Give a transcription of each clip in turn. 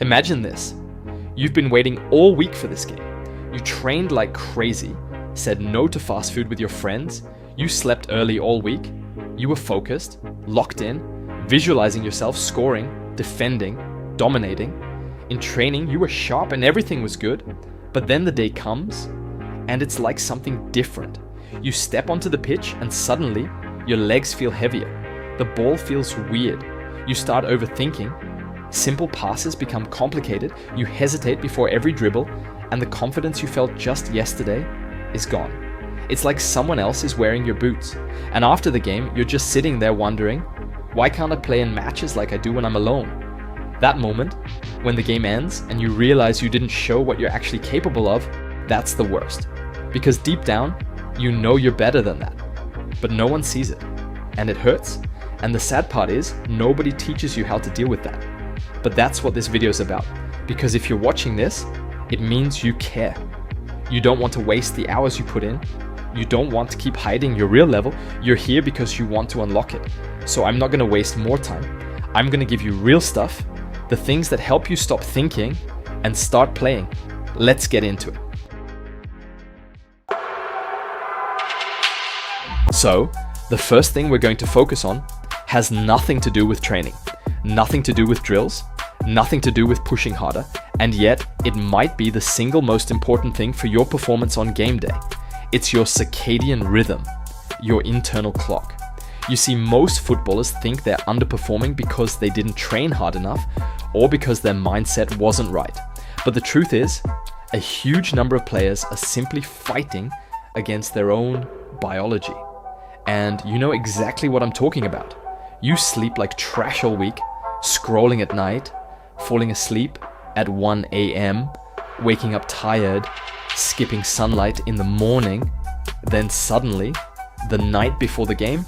Imagine this. You've been waiting all week for this game. You trained like crazy, said no to fast food with your friends, you slept early all week, you were focused, locked in, visualizing yourself scoring, defending, dominating. In training, you were sharp and everything was good, but then the day comes and it's like something different. You step onto the pitch and suddenly your legs feel heavier. The ball feels weird. You start overthinking. Simple passes become complicated. You hesitate before every dribble, and the confidence you felt just yesterday is gone. It's like someone else is wearing your boots. And after the game, you're just sitting there wondering, why can't I play in matches like I do when I'm alone? That moment, when the game ends and you realize you didn't show what you're actually capable of, that's the worst. Because deep down, you know you're better than that. But no one sees it. And it hurts. And the sad part is, nobody teaches you how to deal with that. But that's what this video is about. Because if you're watching this, it means you care. You don't want to waste the hours you put in. You don't want to keep hiding your real level. You're here because you want to unlock it. So I'm not going to waste more time. I'm going to give you real stuff, the things that help you stop thinking and start playing. Let's get into it. So, the first thing we're going to focus on has nothing to do with training, nothing to do with drills, nothing to do with pushing harder, and yet it might be the single most important thing for your performance on game day. It's your circadian rhythm, your internal clock. You see, most footballers think they're underperforming because they didn't train hard enough or because their mindset wasn't right. But the truth is, a huge number of players are simply fighting against their own biology. And you know exactly what I'm talking about. You sleep like trash all week, scrolling at night, falling asleep at 1 a.m., waking up tired, skipping sunlight in the morning, then suddenly, the night before the game,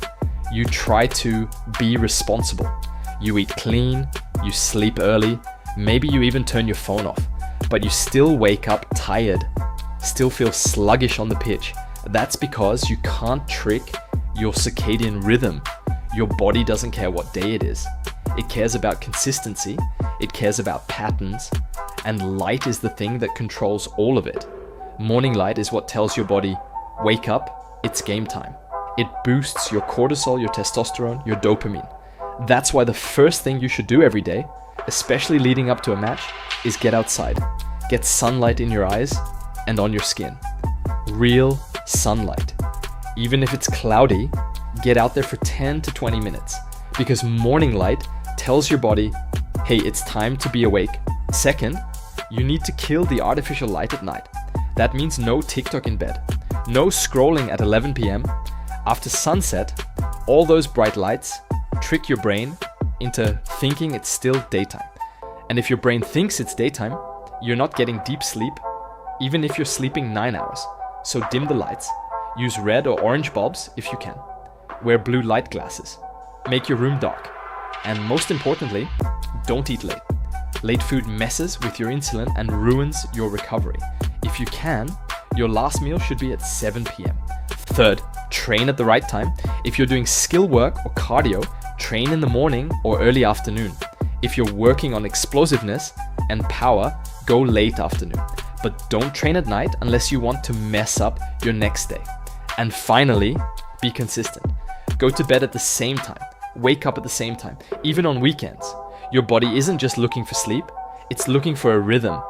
you try to be responsible. You eat clean, you sleep early, maybe you even turn your phone off, but you still wake up tired, still feel sluggish on the pitch. That's because you can't trick your circadian rhythm. Your body doesn't care what day it is. It cares about consistency, it cares about patterns, and light is the thing that controls all of it. Morning light is what tells your body, wake up, it's game time. It boosts your cortisol, your testosterone, your dopamine. That's why the first thing you should do every day, especially leading up to a match, is get outside. Get sunlight in your eyes and on your skin. Real sunlight. Even if it's cloudy, get out there for 10 to 20 minutes, because morning light tells your body, hey, it's time to be awake. Second, you need to kill the artificial light at night. That means no TikTok in bed, no scrolling at 11 p.m. After sunset, all those bright lights trick your brain into thinking it's still daytime. And if your brain thinks it's daytime, you're not getting deep sleep, even if you're sleeping 9 hours. So dim the lights, use red or orange bulbs if you can. Wear blue light glasses. Make your room dark. And most importantly, don't eat late. Late food messes with your insulin and ruins your recovery. If you can, your last meal should be at 7 p.m. Third, train at the right time. If you're doing skill work or cardio, train in the morning or early afternoon. If you're working on explosiveness and power, go late afternoon. But don't train at night unless you want to mess up your next day. And finally, be consistent. Go to bed at the same time. Wake up at the same time, even on weekends. Your body isn't just looking for sleep, it's looking for a rhythm.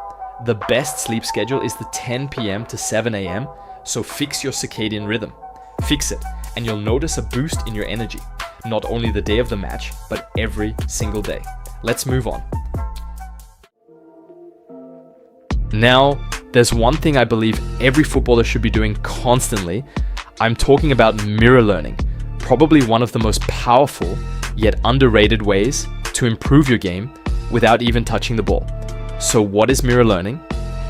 The best sleep schedule is the 10 p.m. to 7 a.m., so fix your circadian rhythm. Fix it, and you'll notice a boost in your energy. Not only the day of the match, but every single day. Let's move on. Now, there's one thing I believe every footballer should be doing constantly. I'm talking about mirror learning. Probably one of the most powerful yet underrated ways to improve your game without even touching the ball. So what is mirror learning?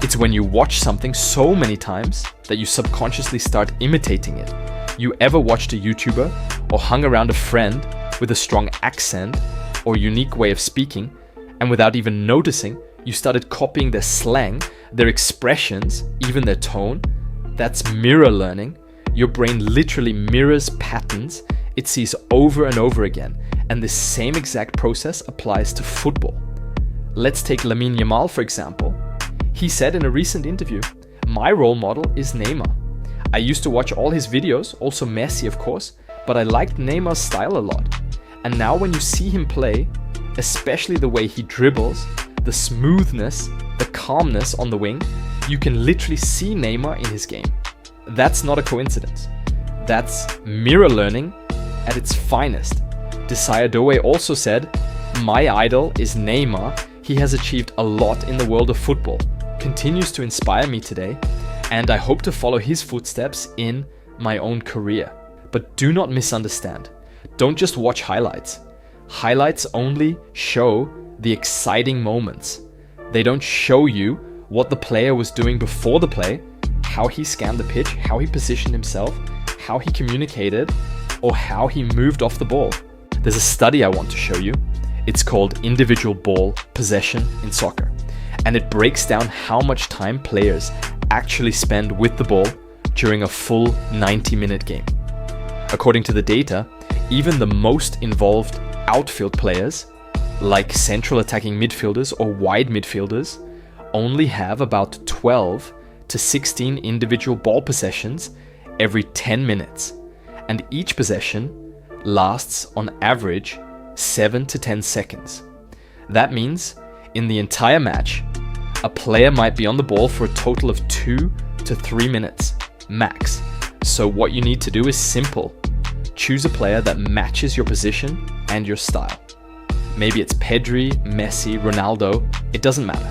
It's when you watch something so many times that you subconsciously start imitating it. You ever watched a YouTuber or hung around a friend with a strong accent or unique way of speaking, and without even noticing, you started copying their slang, their expressions, even their tone? That's mirror learning. Your brain literally mirrors patterns it sees over and over again, and this same exact process applies to football. Let's take Lamine Yamal for example. He said in a recent interview, "My role model is Neymar. I used to watch all his videos, also Messi of course, but I liked Neymar's style a lot. And now when you see him play, especially the way he dribbles, the smoothness, the calmness on the wing, you can literally see Neymar in his game." That's not a coincidence. That's mirror learning at its finest. Desire Doe also said, "My idol is Neymar. He has achieved a lot in the world of football, continues to inspire me today, and I hope to follow his footsteps in my own career." But do not misunderstand. Don't just watch highlights. Highlights only show the exciting moments. They don't show you what the player was doing before the play, how he scanned the pitch, how he positioned himself, how he communicated, or how he moved off the ball. There's a study I want to show you. It's called individual ball possession in soccer, and it breaks down how much time players actually spend with the ball during a full 90-minute game. According to the data, even the most involved outfield players, like central attacking midfielders or wide midfielders, only have about 12 to 16 individual ball possessions every 10 minutes, and each possession lasts on average 7 to 10 seconds. That means in the entire match, a player might be on the ball for a total of 2 to 3 minutes max. So what you need to do is simple. Choose a player that matches your position and your style. Maybe it's Pedri, Messi, Ronaldo, it doesn't matter.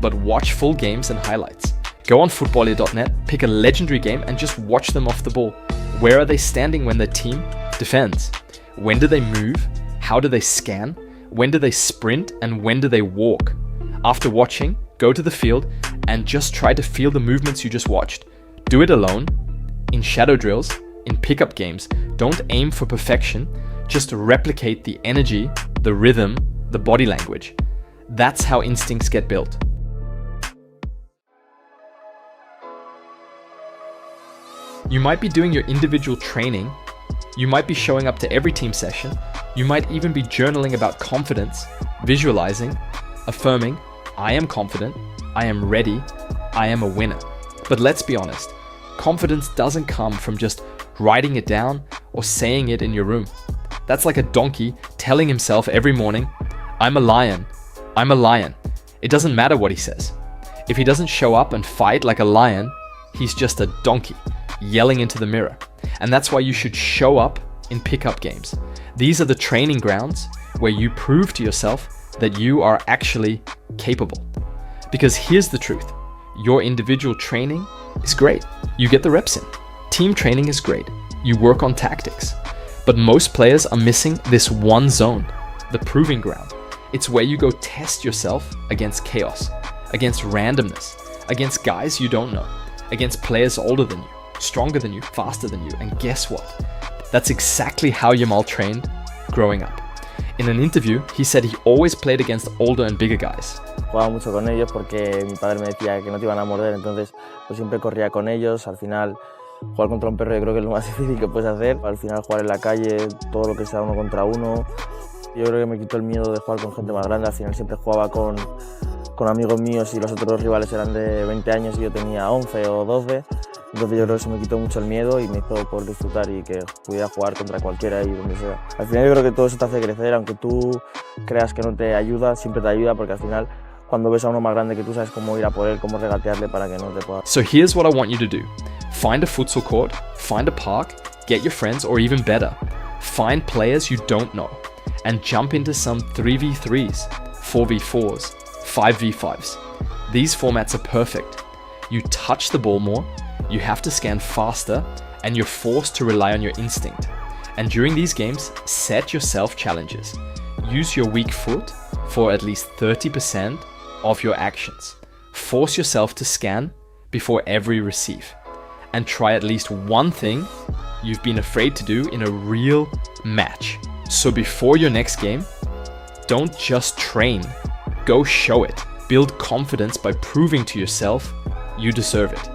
But watch full games and highlights. Go on footballia.net, pick a legendary game and just watch them off the ball. Where are they standing when their team defends? When do they move? How do they scan? When do they sprint? And when do they walk? After watching, go to the field and just try to feel the movements you just watched. Do it alone, in shadow drills, in pickup games. Don't aim for perfection, just replicate the energy, the rhythm, the body language. That's how instincts get built. You might be doing your individual training, you might be showing up to every team session, you might even be journaling about confidence, visualizing, affirming, "I am confident, I am ready, I am a winner." But let's be honest, confidence doesn't come from just writing it down or saying it in your room. That's like a donkey telling himself every morning, "I'm a lion, I'm a lion." It doesn't matter what he says. If he doesn't show up and fight like a lion, he's just a donkey yelling into the mirror. And that's why you should show up in pickup games. These are the training grounds where you prove to yourself that you are actually capable. Because here's the truth, your individual training is great. You get the reps in. Team training is great. You work on tactics. But most players are missing this one zone, the proving ground. It's where you go test yourself against chaos, against randomness, against guys you don't know, against players older than you, stronger than you, faster than you. And guess what? That's exactly how Yamal trained growing up. In an interview, he said he always played against older and bigger guys. Jugaba mucho con ellos porque mi padre me decía que no te iban a morder, entonces pues siempre corría con ellos. Al final, jugar contra un perro yo creo que es lo más difícil que puedes hacer. Al final, jugar en la calle, todo lo que sea uno contra uno. Yo creo que me quitó el miedo de jugar con gente más grande. Al final siempre jugaba con amigos míos y los otros rivales eran de 20 años y yo tenía 11 o 12. Entonces yo creo que eso me quitó mucho el miedo y me hizo poder disfrutar y que pudiera jugar contra cualquiera y donde sea. Al final yo creo que todo eso te hace crecer, aunque tú creas que no te ayuda, siempre te ayuda porque al final cuando ves a uno más grande que tú sabes cómo ir a por él, cómo regatearle para que no te pueda. So here's what I want you to do. Find a futsal court, find a park, get your friends, or even better, find players you don't know and jump into some 3v3s, 4v4s, 5v5s. These formats are perfect. You touch the ball more, you have to scan faster, and you're forced to rely on your instinct. And during these games, set yourself challenges. Use your weak foot for at least 30% of your actions. Force yourself to scan before every receive. And try at least one thing you've been afraid to do in a real match. So before your next game, don't just train, go show it. Build confidence by proving to yourself you deserve it.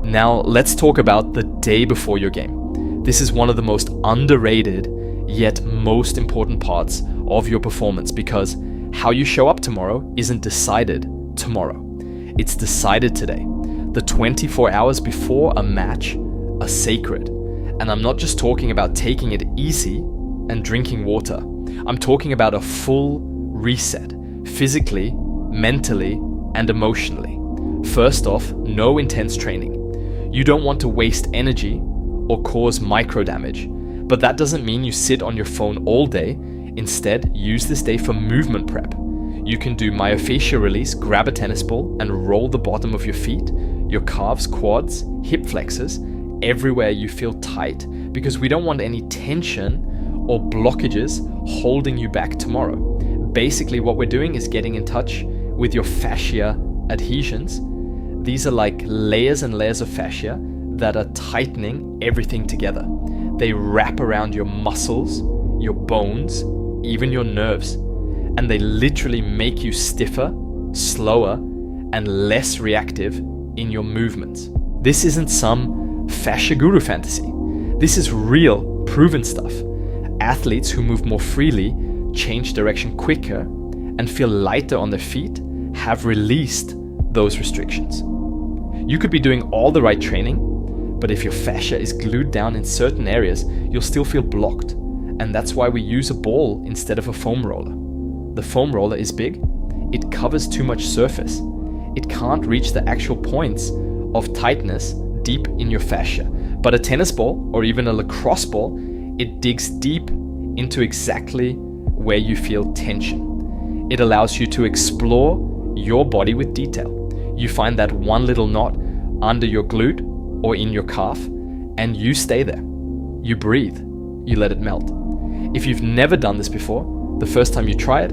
Now let's talk about the day before your game. This is one of the most underrated yet most important parts of your performance, because how you show up tomorrow isn't decided tomorrow. It's decided today. The 24 hours before a match are sacred. And I'm not just talking about taking it easy and drinking water. I'm talking about a full reset, physically, mentally, and emotionally. First off, no intense training. You don't want to waste energy or cause micro damage, but that doesn't mean you sit on your phone all day. Instead, use this day for movement prep. You can do myofascial release, grab a tennis ball and roll the bottom of your feet, your calves, quads, hip flexors, everywhere you feel tight, because we don't want any tension or blockages holding you back tomorrow. Basically, what we're doing is getting in touch with your fascia adhesions. These are like layers and layers of fascia that are tightening everything together. They wrap around your muscles, your bones, even your nerves, and they literally make you stiffer, slower, and less reactive in your movements. This isn't some fascia guru fantasy. This is real, proven stuff. Athletes who move more freely, change direction quicker, and feel lighter on their feet have released those restrictions. You could be doing all the right training, but if your fascia is glued down in certain areas, you'll still feel blocked. And that's why we use a ball instead of a foam roller. The foam roller is big, it covers too much surface. It can't reach the actual points of tightness deep in your fascia. But a tennis ball or even a lacrosse ball, it digs deep into exactly where you feel tension. It allows you to explore your body with detail. You find that one little knot under your glute or in your calf, and you stay there. You breathe, you let it melt. If you've never done this before, the first time you try it,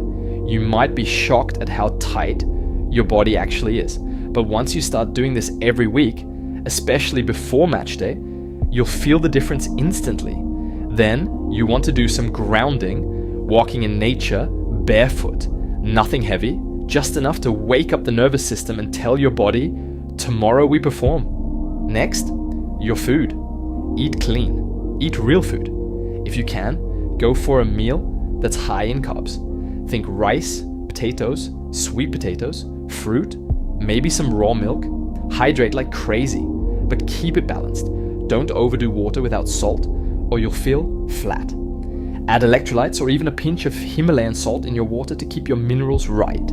you might be shocked at how tight your body actually is. But once you start doing this every week, especially before match day, you'll feel the difference instantly. Then you want to do some grounding, walking in nature, barefoot, nothing heavy, just enough to wake up the nervous system and tell your body, tomorrow we perform. Next, your food. Eat clean, eat real food. If you can, go for a meal that's high in carbs. Think rice, potatoes, sweet potatoes, fruit, maybe some raw milk. Hydrate like crazy, but keep it balanced. Don't overdo water without salt, or you'll feel flat. Add electrolytes or even a pinch of Himalayan salt in your water to keep your minerals right.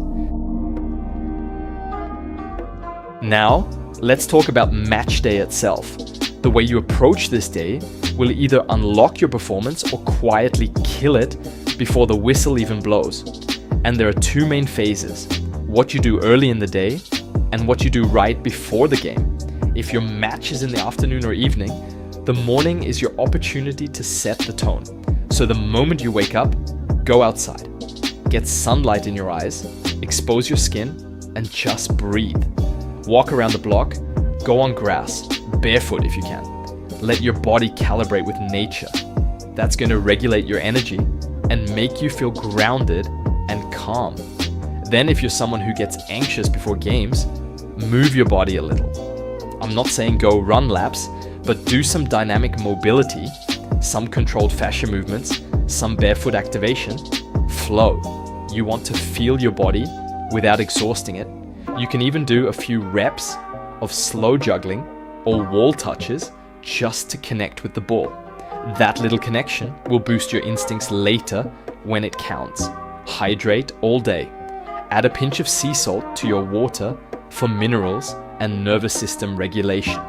Now, let's talk about match day itself. The way you approach this day will either unlock your performance or quietly kill it before the whistle even blows. And there are two main phases: what you do early in the day and what you do right before the game. If your match is in the afternoon or evening, the morning is your opportunity to set the tone. So the moment you wake up, go outside. Get sunlight in your eyes, expose your skin, and just breathe. Walk around the block, go on grass, barefoot if you can. Let your body calibrate with nature. That's going to regulate your energy and make you feel grounded and calm. Then if you're someone who gets anxious before games, move your body a little. I'm not saying go run laps, but do some dynamic mobility, some controlled fascia movements, some barefoot activation. Flow. You want to feel your body without exhausting it. You can even do a few reps of slow juggling or wall touches just to connect with the ball. That little connection will boost your instincts later when it counts. Hydrate all day. Add a pinch of sea salt to your water for minerals and nervous system regulation.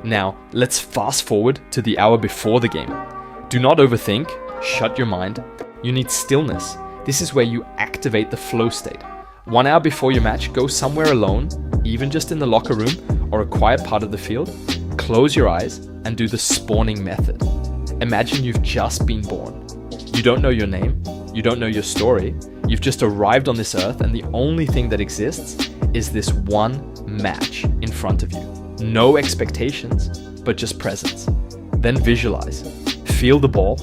Now, let's fast forward to the hour before the game. Do not overthink, shut your mind. You need stillness. This is where you activate the flow state. 1 hour before your match, go somewhere alone, even just in the locker room or a quiet part of the field. Close your eyes and do the spawning method. Imagine you've just been born. You don't know your name, you don't know your story, you've just arrived on this earth, and the only thing that exists is this one match in front of you. No expectations, but just presence. Then visualize. Feel the ball,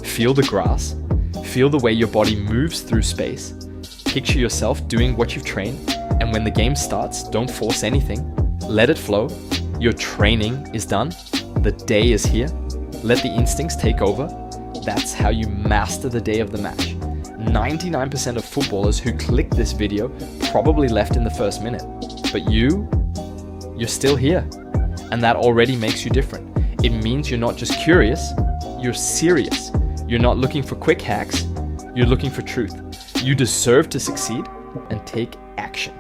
feel the grass, feel the way your body moves through space. Picture yourself doing what you've trained, and when the game starts, don't force anything. Let it flow. Your training is done. The day is here. Let the instincts take over. That's how you master the day of the match. 99% of footballers who clicked this video probably left in the first minute. But you're still here. And that already makes you different. It means you're not just curious, you're serious. You're not looking for quick hacks, you're looking for truth. You deserve to succeed and take action.